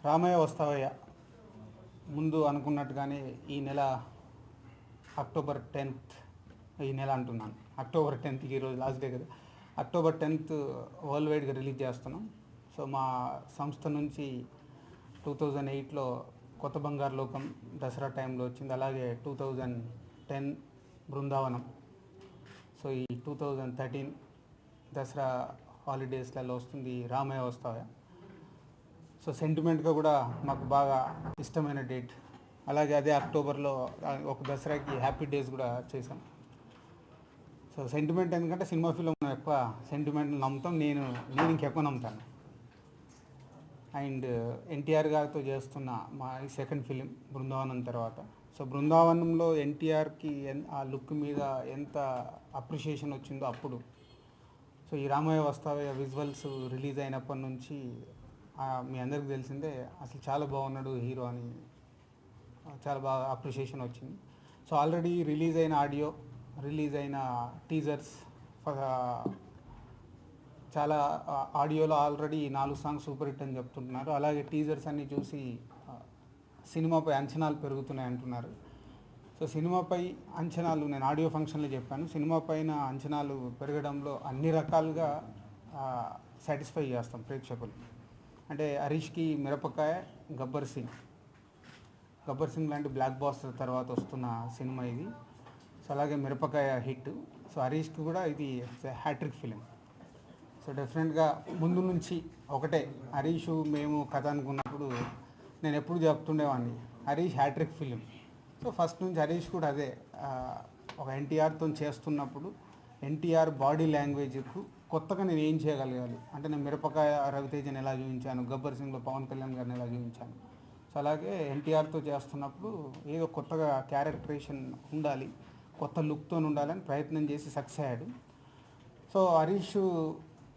రామయ్య వస్తావయ్య ముందు అనుకున్నట్టుగానే ఈ నెల అక్టోబర్ 10th, ఈ నెల అంటున్నాను అక్టోబర్ 10th, ఈరోజు లాస్ట్ డే కదా. అక్టోబర్ 10th వరల్డ్ వైడ్గా రిలీజ్ చేస్తున్నాం. సో మా సంస్థ నుంచి 2008లో కొత్త బంగారు లోకం దసరా టైంలో వచ్చింది. అలాగే 2010 బృందావనం. సో ఈ 2013 దసరా హాలిడేస్లలో వస్తుంది రామయ్య వస్తావయ్య. సో సెంటిమెంట్గా కూడా మాకు బాగా ఇష్టమైన డేట్. అలాగే అదే అక్టోబర్లో ఒక దసరాకి హ్యాపీ డేస్ కూడా చేశాం. సో సెంటిమెంట్ ఎందుకంటే సినిమా ఫిల్మ్ ఎక్కువ సెంటిమెంట్ నమ్ముతాం. నేను ఇంకెక్కువ నమ్ముతాను. అండ్ ఎన్టీఆర్ గారితో చేస్తున్న మా ఈ సెకండ్ ఫిలిం బృందావనం తర్వాత. సో బృందావనంలో ఎన్టీఆర్కి ఆ లుక్ మీద ఎంత అప్రిషియేషన్ వచ్చిందో అప్పుడు. సో ఈ రామయ్య వస్తావయ్య విజువల్స్ రిలీజ్ అయినప్పటి నుంచి మీ అందరికి తెలిసిందే, అసలు చాలా బాగున్నాడు హీరో అని చాలా బాగా అప్రిషియేషన్ వచ్చింది. సో ఆల్రెడీ రిలీజ్ అయిన ఆడియో, రిలీజ్ అయిన టీజర్స్, చాలా ఆడియోలో ఆల్రెడీ 4 సాంగ్స్ సూపర్ హిట్ అని చెప్తుంటున్నారు. అలాగే టీజర్స్ అన్నీ చూసి సినిమాపై అంచనాలు పెరుగుతున్నాయి అంటున్నారు. సో సినిమాపై అంచనాలు నేను ఆడియో ఫంక్షన్లో చెప్పాను. సినిమా పైన అంచనాలు పెరగడంలో అన్ని రకాలుగా సాటిస్ఫై చేస్తాం ప్రేక్షకులు. అంటే హరీష్కి మిరపకాయ, గబ్బర్ సింగ్ లాంటి బ్లాక్ బాస్టర్ తర్వాత వస్తున్న సినిమా ఇది. సో అలాగే మిరపకాయ హిట్. సో హరీష్కి కూడా ఇది హ్యాట్రిక్ ఫిలిం. సో డెఫినెట్గా ముందు నుంచి ఒకటే హరీష్ మేము కథ అనుకున్నప్పుడు నేను ఎప్పుడు చెప్తుండేవాడిని, Harish hattrick film. So first నుంచి హరీష్ కూడా అదే, ఒక ఎన్టీఆర్తో చేస్తున్నప్పుడు ఎన్టీఆర్ బాడీ లాంగ్వేజ్కు కొత్తగా నేను ఏం చేయగలగాలి అంటే, నేను మిరపకాయ రవితేజని ఎలా చూపించాను, గబ్బర్ సింగ్లో పవన్ కళ్యాణ్ గారిని ఎలా చూపించాను. సో అలాగే ఎన్టీఆర్తో చేస్తున్నప్పుడు ఏదో కొత్తగా క్యారెక్టరేషన్ ఉండాలి, కొత్త లుక్తో ఉండాలని ప్రయత్నం చేసి సక్సెస్ అయ్యాడు. సో హరీష్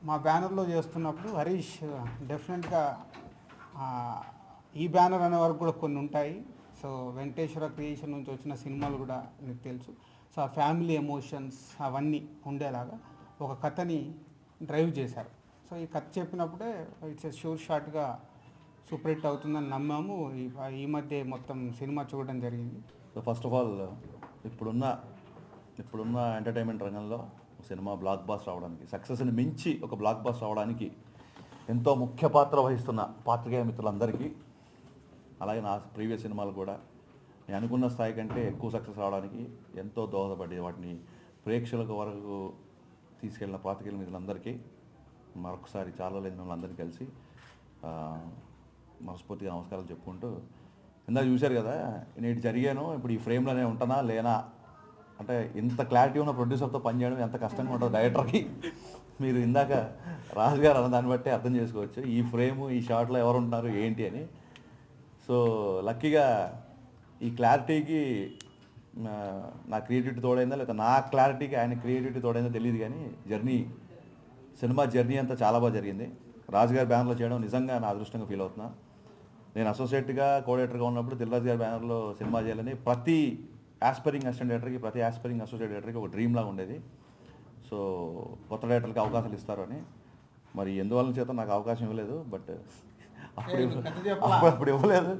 మా బ్యానర్లో చేస్తున్నప్పుడు హరీష్ డెఫినెట్గా ఈ బ్యానర్ అనే వరకు కూడా కొన్ని ఉంటాయి. సో వెంకటేశ్వర క్రియేషన్ నుంచి వచ్చిన సినిమాలు కూడా మీకు తెలుసు. సో ఆ ఫ్యామిలీ ఎమోషన్స్ అవన్నీ ఉండేలాగా ఒక కథని డ్రైవ్ చేశారు. సో ఈ కథ చెప్పినప్పుడే ఇట్స్ షూర్ షాట్గా సూపర్ హిట్ అవుతుందని నమ్మాము. ఈ మధ్య మొత్తం సినిమా చూడడం జరిగింది. సో ఫస్ట్ ఆఫ్ ఆల్ ఇప్పుడున్న ఎంటర్టైన్మెంట్ రంగంలో సినిమా బ్లాక్ బాస్టర్ అవడానికి, సక్సెస్ని మించి ఒక బ్లాక్ బాస్టర్ అవడానికి ఎంతో ముఖ్య పాత్ర వహిస్తున్న పాత్రికేయ మిత్రులందరికీ, అలాగే నా ప్రీవియస్ సినిమాలు కూడా నేను అనుకున్న స్థాయి కంటే ఎక్కువ సక్సెస్ రావడానికి ఎంతో దోహదపడి వాటిని ప్రేక్షకుల వరకు తీసుకెళ్ళిన పాత్రికేయుల మిత్రులందరికీ మరొకసారి చాలా లేదు మిమ్మల్ని అందరినీ కలిసి మనస్ఫూర్తిగా నమస్కారాలు చెప్పుకుంటూ, ఇందాక చూశారు కదా నేను ఇటు జరిగాను, ఇప్పుడు ఈ ఫ్రేమ్లోనే ఉంటానా లేనా అంటే ఇంత క్లారిటీ ఉన్న ప్రొడ్యూసర్తో పనిచేయడం ఎంత కష్టంగా ఉంటుందో డైరెక్టర్కి మీరు ఇందాక రాజు గారు అన్న దాన్ని బట్టి అర్థం చేసుకోవచ్చు ఈ ఫ్రేము ఈ షాట్లో ఎవరు ఉంటున్నారు ఏంటి అని. సో లక్కీగా ఈ క్లారిటీకి నా క్రియేటివిటీ తోడైందా లేదా నా క్లారిటీకి ఆయన క్రియేటివిటీ తోడైందో తెలియదు, కానీ సినిమా జర్నీ అంతా చాలా బాగా జరిగింది. రాజుగారి బ్యానర్లో చేయడం నిజంగా నా అదృష్టంగా ఫీల్ అవుతున్నా. నేను అసోసియేట్గా కోఆర్డినేటర్గా ఉన్నప్పుడు దిల్రాజు గారి బ్యానర్లో సినిమా చేయాలని ప్రతి యాస్పైరింగ్ అసిస్టెంట్ డైరెక్టర్కి, ప్రతి యాస్పైరింగ్ అసోసియేట్ డైరెక్టర్కి ఒక డ్రీమ్ లాగా ఉండేది. సో కొత్త డైరెక్టర్కి అవకాశాలు ఇస్తారు అని, మరి ఎందువల్ల చేత నాకు అవకాశం ఇవ్వలేదు. బట్ అప్పుడు ఇవ్వలేదు,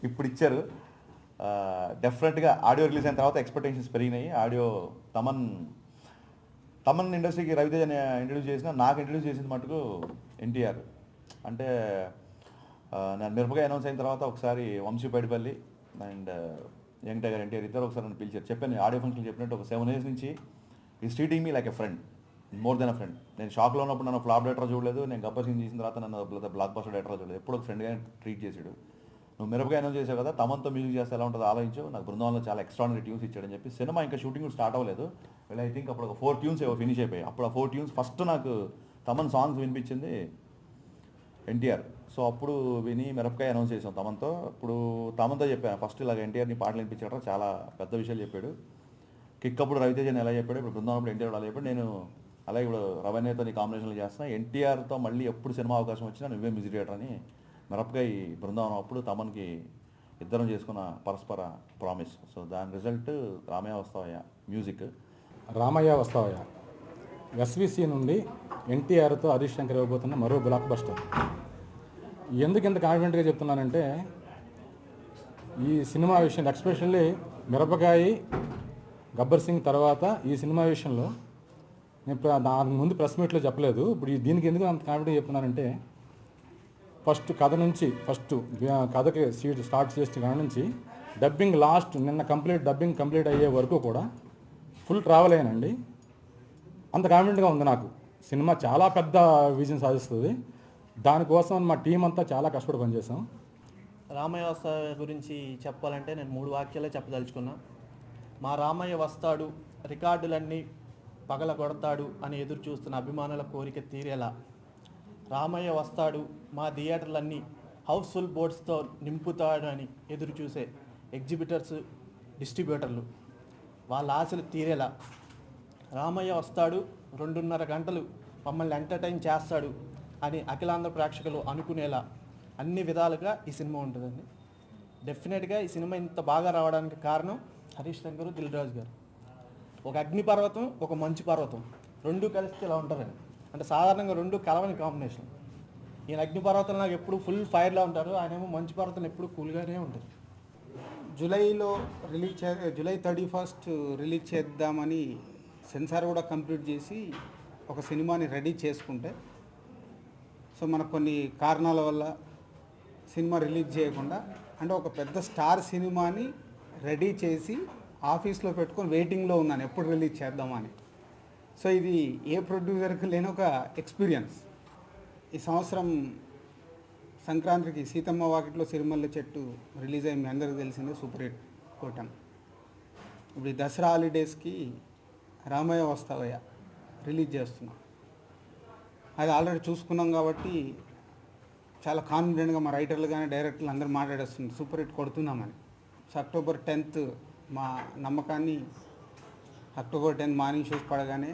ఇప్పుడు ఇచ్చారు. డెఫినెట్గా ఆడియో రిలీజ్ అయిన తర్వాత ఎక్స్పెక్టేషన్స్ పెరిగినాయి. ఆడియో తమన్ ఇండస్ట్రీకి రవితేజ ఇంట్రడ్యూస్ చేసిన, నాకు ఇంట్రడ్యూస్ చేసింది మటుకు ఎన్టీఆర్. అంటే నేను మిరపకాయ అనౌన్స్ అయిన తర్వాత ఒకసారి Vamshi Paidipally and young tiger NTR ఇద్దరు ఒకసారి నన్ను పిలిచారు. చెప్పాను ఆడియో ఫంక్షన్ చెప్పినట్టు, ఒక 7 years నుంచి is treating me like a friend, more than a friend. నేను షాక్లో ఉన్నప్పుడు నన్ను ఫ్లాప్ డైరెక్టర్ చూడలేదు, నేను గబ్బర్ సింగ్ చేసిన తర్వాత నన్ను బ్లాక్ బాస్టర్ డైరెక్టర్ చూడలేదు, ఎప్పుడు ఒక ఫ్రెండ్గా ట్రీట్ చేసాడు. నువ్వు మిరపకాయ అనౌన్స్ చేసావు కదా, తమన్తో మ్యూజిక్ చేస్తే ఎలా ఉంటుందో ఆలోచించు, నాకు బృందావనంలో చాలా ఎక్స్ట్రాడినరీ ట్యూన్స్ ఇచ్చాడని చెప్పి. సినిమా ఇంకా షూటింగ్ కూడా స్టార్ట్ అవ్వలేదు, ఐ థింక్ అప్పుడు ఒక 4 tunes ఏవో ఫినిష్ అయిపోయాయి. అప్పుడు ఆ 4 tunes ఫస్ట్ నాకు తమన్ సాంగ్స్ వినిపించింది ఎన్టీఆర్. సో అప్పుడు విని మిరపకాయ అనౌన్స్ చేసాం తమన్తో. అప్పుడు తమన్తో చెప్పాను ఫస్ట్ ఇలాగ ఎన్టీఆర్ని పాటలు వినిపించాడు, చాలా పెద్ద విషయాలు చెప్పాడు. కిక్ అప్పుడు రవితేజని ఎలా చెప్పాడు, ఇప్పుడు బృందావనం ఎన్టీఆర్ అలా చెప్పాడు. నేను అలాగే ఇప్పుడు రవణ్యతో నీ కాంబినేషన్లో చేస్తున్నా, ఎన్టీఆర్తో మళ్ళీ ఎప్పుడు సినిమా అవకాశం వచ్చినా నువ్వే మ్యూజిక్ డైరెక్టర్ అని మిరపకాయ బృందావనం అప్పుడు తమన్కి ఇద్దరం చేసుకున్న పరస్పర ప్రామిస్. సో దాని రిజల్ట్ రామయ్య వస్తావయ్య మ్యూజిక్. రామయ్య వస్తావయ్య ఎస్విసి నుండి ఎన్టీఆర్తో హరీష్ శంకర్ ఇవ్వబోతున్న మరో బ్లాక్ బస్టర్. ఎందుకు ఇంత కాన్ఫిడెంట్గా చెప్తున్నానంటే ఈ సినిమా విషయంలో ఎక్స్పెషల్లీ మిరపకాయ గబ్బర్ సింగ్ తర్వాత ఈ సినిమా విషయంలో నేను దాని ముందు ప్రెస్ మీట్లో చెప్పలేదు. ఇప్పుడు దీనికి ఎందుకు అంత కాన్ఫిడెంట్ చెప్తున్నానంటే ఫస్ట్ కథకి సీట్ స్టార్ట్ చేసిన కాడ నుంచి డబ్బింగ్ లాస్ట్ నిన్న డబ్బింగ్ కంప్లీట్ అయ్యే వరకు కూడా ఫుల్ ట్రావెల్ అయ్యానండి. అంత కాన్ఫిడెంట్గా ఉంది నాకు. సినిమా చాలా పెద్ద విజయం సాధిస్తుంది. దానికోసం మా టీం అంతా చాలా కష్టపడి పనిచేసాం. రామయ్య వస్తాడు గురించి చెప్పాలంటే నేను 3 వాక్యాలే చెప్పదలుచుకున్నా. మా రామయ్య వస్తాడు రికార్డులన్నీ పగల కొడతాడు అని ఎదురు చూస్తున్న అభిమానుల కోరిక తీరేలా రామయ్య వస్తాడు మా థియేటర్లన్నీ హౌస్ఫుల్ బోర్డ్స్తో నింపుతాడు అని ఎదురు చూసే ఎగ్జిబిటర్స్, డిస్ట్రిబ్యూటర్లు వాళ్ళ ఆశలు తీరేలా రామయ్య వస్తాడు 2.5 గంటలు మమ్మల్ని ఎంటర్టైన్ చేస్తాడు అని అఖిలాంధ్ర ప్రేక్షకులు అనుకునేలా అన్ని విధాలుగా ఈ సినిమా ఉంటుందండి. డెఫినెట్గా ఈ సినిమా ఇంత బాగా రావడానికి కారణం హరీష్ శంకర్, దిల్ రాజు గారు. ఒక అగ్నిపర్వతం, ఒక మంచు పర్వతం రెండు కలిస్తే ఇలా ఉంటారండి. అంటే సాధారణంగా రెండు కలవని కాంబినేషన్. ఈయన అగ్నిపర్వతం నాకు ఎప్పుడు ఫుల్ ఫైర్లో ఉంటారు, ఆయనేమో మంచు పర్వతం ఎప్పుడు కూల్గానే ఉంటుంది. జూలై 31 రిలీజ్ చేద్దామని సెన్సార్ కూడా కంప్లీట్ చేసి ఒక సినిమాని రెడీ చేసుకుంటే సో మనకు కొన్ని కారణాల వల్ల సినిమా రిలీజ్ చేయకుండా, అంటే ఒక పెద్ద స్టార్ సినిమాని రెడీ చేసి ఆఫీస్లో పెట్టుకొని వెయిటింగ్లో ఉన్నాను ఎప్పుడు రిలీజ్ చేద్దామని. సో ఇది ఏ ప్రొడ్యూసర్కి లేని ఒక ఎక్స్పీరియన్స్. ఈ సంవత్సరం సంక్రాంతికి సీతమ్మ వాకిట్లో సిరిమల్లె చెట్టు రిలీజ్ అయ్యి మీ అందరికీ తెలిసిందే, సూపర్ హిట్ కొట్టాం. ఇప్పుడు ఈ దసరా హాలిడేస్కి రామయ్య వస్తావయ్య రిలీజ్ చేస్తున్నాం. అది ఆల్రెడీ చూసుకున్నాం కాబట్టి చాలా కాన్ఫిడెంట్గా మా రైటర్లు కానీ డైరెక్టర్లు అందరూ మాట్లాడేస్తున్నారు సూపర్ హిట్ కొడుతున్నామని. సో October 10th మా నమ్మకాన్ని October 10 మార్నింగ్ షోస్ పడగానే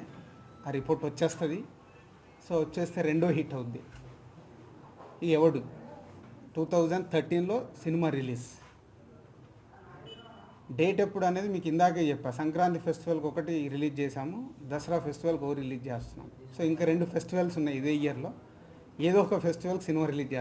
ఆ రిపోర్ట్ వచ్చేస్తుంది. సో వచ్చేస్తే రెండో హిట్ అవుద్ది. ఈ ఎవడు 2013లో సినిమా రిలీజ్ డేట్ ఎప్పుడు అనేది మీకు ఇందాకే చెప్పా. సంక్రాంతి ఫెస్టివల్కి ఒకటి రిలీజ్ చేశాము, దసరా ఫెస్టివల్కి ఒకటి రిలీజ్ చేస్తున్నాం. సో ఇంకా 2 ఫెస్టివల్స్ ఉన్నాయి ఇదే ఇయర్లో. ఏదో ఒక ఫెస్టివల్కి సినిమా రిలీజ్ చేస్తాం.